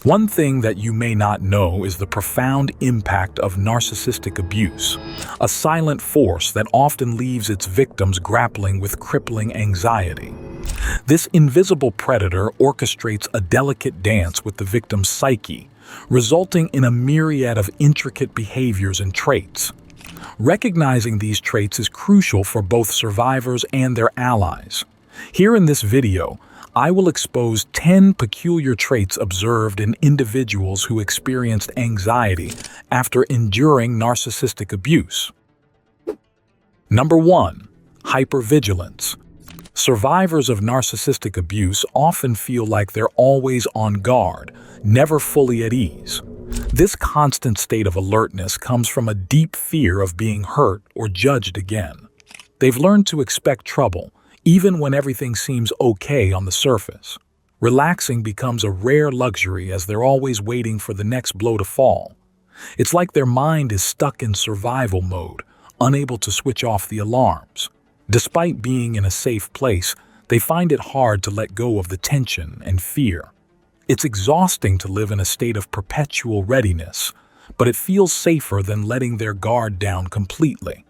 One thing that you may not know is the profound impact of narcissistic abuse, a silent force that often leaves its victims grappling with crippling anxiety. This invisible predator orchestrates a delicate dance with the victim's psyche, resulting in a myriad of intricate behaviors and traits. Recognizing these traits is crucial for both survivors and their allies. Here in this video, I will expose 10 peculiar traits observed in individuals who experienced anxiety after enduring narcissistic abuse. Number 1. Hypervigilance. Survivors of narcissistic abuse often feel like they're always on guard, never fully at ease. This constant state of alertness comes from a deep fear of being hurt or judged again. They've learned to expect trouble, even when everything seems okay on the surface. Relaxing becomes a rare luxury as they're always waiting for the next blow to fall. It's like their mind is stuck in survival mode, unable to switch off the alarms. Despite being in a safe place, they find it hard to let go of the tension and fear. It's exhausting to live in a state of perpetual readiness, but it feels safer than letting their guard down completely.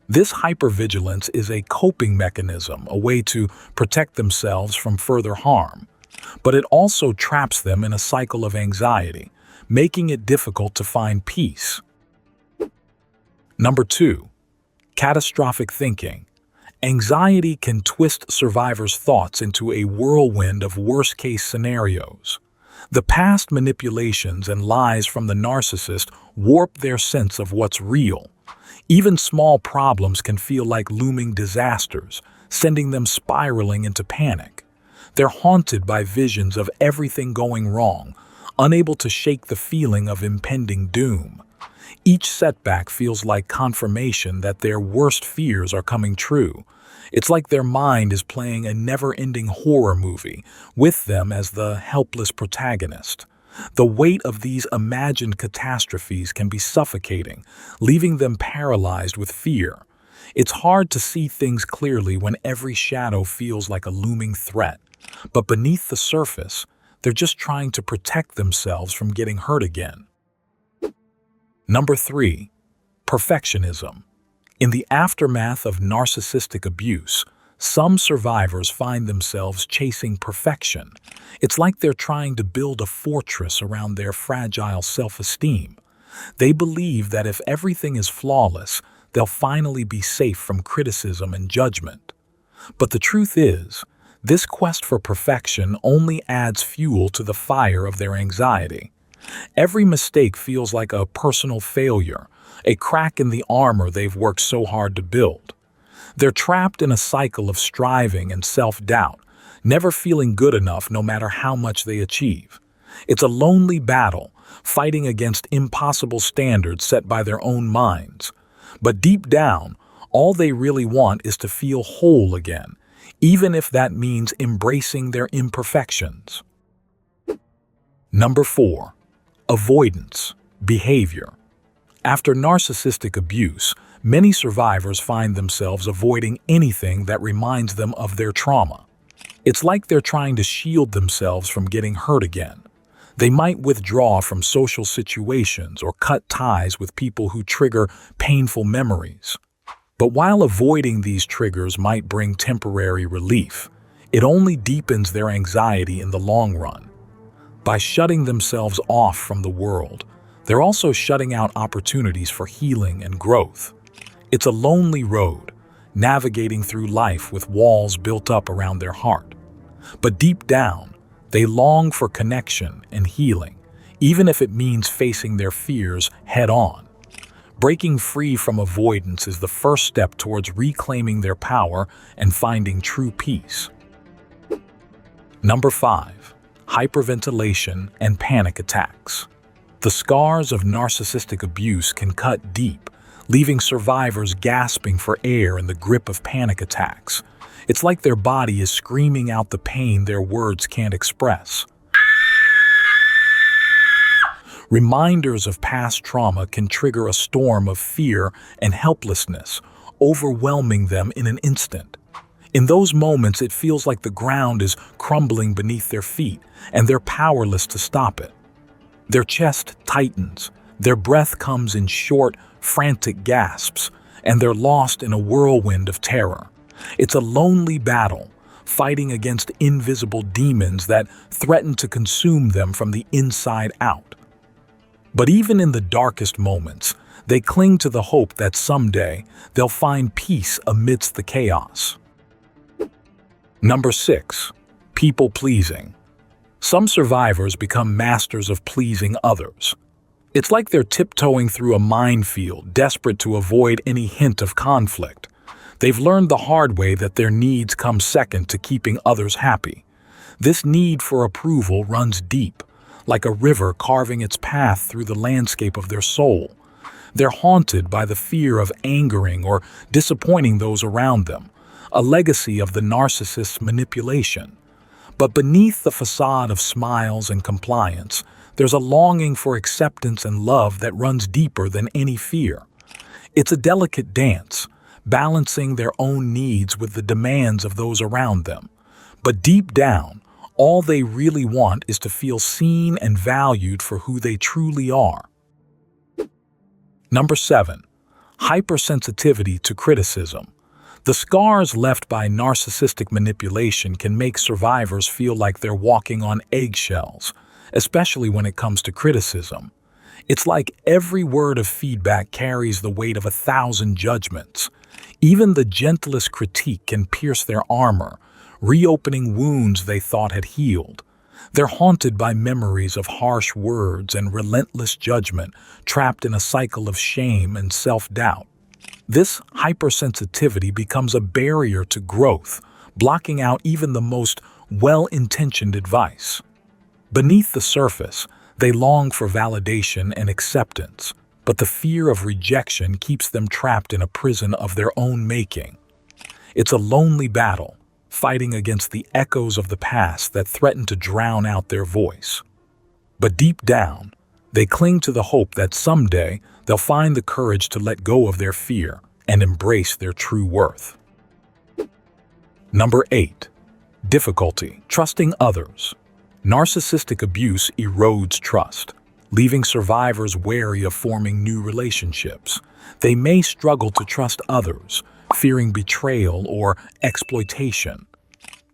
This hypervigilance is a coping mechanism, a way to protect themselves from further harm, but it also traps them in a cycle of anxiety, making it difficult to find peace. Number 2. Catastrophic thinking. Anxiety can twist survivors' thoughts into a whirlwind of worst-case scenarios. The past manipulations and lies from the narcissist warp their sense of what's real. Even small problems can feel like looming disasters, sending them spiraling into panic. They're haunted by visions of everything going wrong, unable to shake the feeling of impending doom. Each setback feels like confirmation that their worst fears are coming true. It's like their mind is playing a never-ending horror movie, with them as the helpless protagonist. The weight of these imagined catastrophes can be suffocating, leaving them paralyzed with fear. It's hard to see things clearly when every shadow feels like a looming threat. But beneath the surface, they're just trying to protect themselves from getting hurt again. Number 3. Perfectionism. In the aftermath of narcissistic abuse, some survivors find themselves chasing perfection. It's like they're trying to build a fortress around their fragile self-esteem. They believe that if everything is flawless, they'll finally be safe from criticism and judgment. But the truth is, this quest for perfection only adds fuel to the fire of their anxiety. Every mistake feels like a personal failure, a crack in the armor they've worked so hard to build. They're trapped in a cycle of striving and self-doubt, never feeling good enough no matter how much they achieve. It's a lonely battle, fighting against impossible standards set by their own minds. But deep down, all they really want is to feel whole again, even if that means embracing their imperfections. Number 4. Avoidance behavior. After narcissistic abuse, many survivors find themselves avoiding anything that reminds them of their trauma. It's like they're trying to shield themselves from getting hurt again. They might withdraw from social situations or cut ties with people who trigger painful memories. But while avoiding these triggers might bring temporary relief, it only deepens their anxiety in the long run. By shutting themselves off from the world, they're also shutting out opportunities for healing and growth. It's a lonely road, navigating through life with walls built up around their heart. But deep down, they long for connection and healing, even if it means facing their fears head-on. Breaking free from avoidance is the first step towards reclaiming their power and finding true peace. Number 5. Hyperventilation and panic attacks. The scars of narcissistic abuse can cut deep, leaving survivors gasping for air in the grip of panic attacks. It's like their body is screaming out the pain their words can't express. Reminders of past trauma can trigger a storm of fear and helplessness, overwhelming them in an instant. In those moments, it feels like the ground is crumbling beneath their feet, and they're powerless to stop it. Their chest tightens, their breath comes in short, frantic gasps, and they're lost in a whirlwind of terror. It's a lonely battle, fighting against invisible demons that threaten to consume them from the inside out. But even in the darkest moments, they cling to the hope that someday they'll find peace amidst the chaos. Number 6. People-pleasing. Some survivors become masters of pleasing others. It's like they're tiptoeing through a minefield, desperate to avoid any hint of conflict. They've learned the hard way that their needs come second to keeping others happy. This need for approval runs deep, like a river carving its path through the landscape of their soul. They're haunted by the fear of angering or disappointing those around them, a legacy of the narcissist's manipulation. But beneath the facade of smiles and compliance, there's a longing for acceptance and love that runs deeper than any fear. It's a delicate dance, balancing their own needs with the demands of those around them. But deep down, all they really want is to feel seen and valued for who they truly are. Number 7. Hypersensitivity to criticism. The scars left by narcissistic manipulation can make survivors feel like they're walking on eggshells, especially when it comes to criticism. It's like every word of feedback carries the weight of 1,000 judgments. Even the gentlest critique can pierce their armor, reopening wounds they thought had healed. They're haunted by memories of harsh words and relentless judgment, trapped in a cycle of shame and self-doubt. This hypersensitivity becomes a barrier to growth, blocking out even the most well-intentioned advice. Beneath the surface, they long for validation and acceptance, but the fear of rejection keeps them trapped in a prison of their own making. It's a lonely battle, fighting against the echoes of the past that threaten to drown out their voice. But deep down, they cling to the hope that someday they'll find the courage to let go of their fear and embrace their true worth. Number 8. Difficulty trusting others. Narcissistic abuse erodes trust, leaving survivors wary of forming new relationships. They may struggle to trust others, fearing betrayal or exploitation.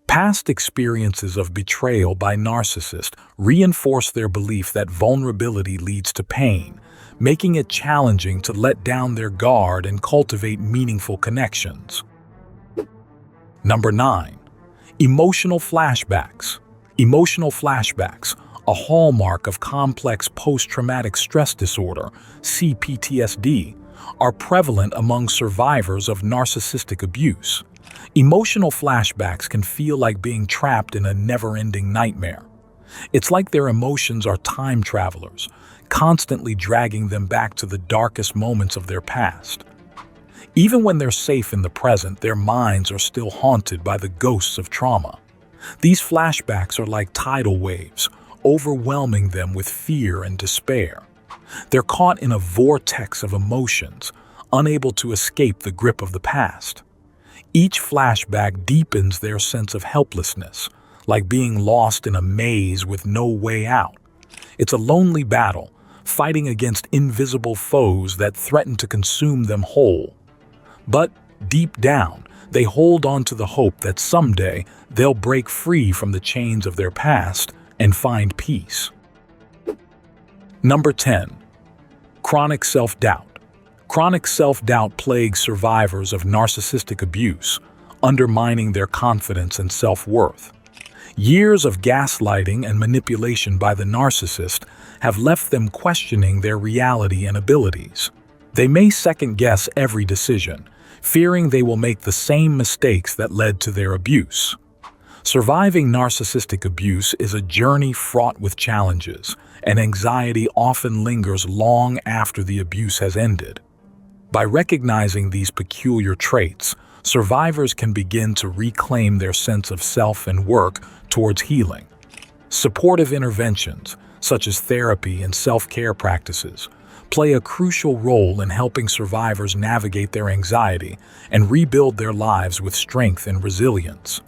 Past experiences of betrayal by narcissists reinforce their belief that vulnerability leads to pain, making it challenging to let down their guard and cultivate meaningful connections. Number 9. Emotional flashbacks. Emotional flashbacks, a hallmark of complex post-traumatic stress disorder, CPTSD, are prevalent among survivors of narcissistic abuse. Emotional flashbacks can feel like being trapped in a never-ending nightmare. It's like their emotions are time travelers, constantly dragging them back to the darkest moments of their past. Even when they're safe in the present, their minds are still haunted by the ghosts of trauma. These flashbacks are like tidal waves, overwhelming them with fear and despair. They're caught in a vortex of emotions, unable to escape the grip of the past. Each flashback deepens their sense of helplessness, like being lost in a maze with no way out. It's a lonely battle, fighting against invisible foes that threaten to consume them whole. But deep down, they hold on to the hope that someday they'll break free from the chains of their past and find peace. Number 10. Chronic self-doubt. Chronic self-doubt plagues survivors of narcissistic abuse, undermining their confidence and self-worth. Years of gaslighting and manipulation by the narcissist have left them questioning their reality and abilities. They may second-guess every decision, fearing they will make the same mistakes that led to their abuse. Surviving narcissistic abuse is a journey fraught with challenges, and anxiety often lingers long after the abuse has ended. By recognizing these peculiar traits, survivors can begin to reclaim their sense of self and work towards healing. Supportive interventions, such as therapy and self-care practices, play a crucial role in helping survivors navigate their anxiety and rebuild their lives with strength and resilience.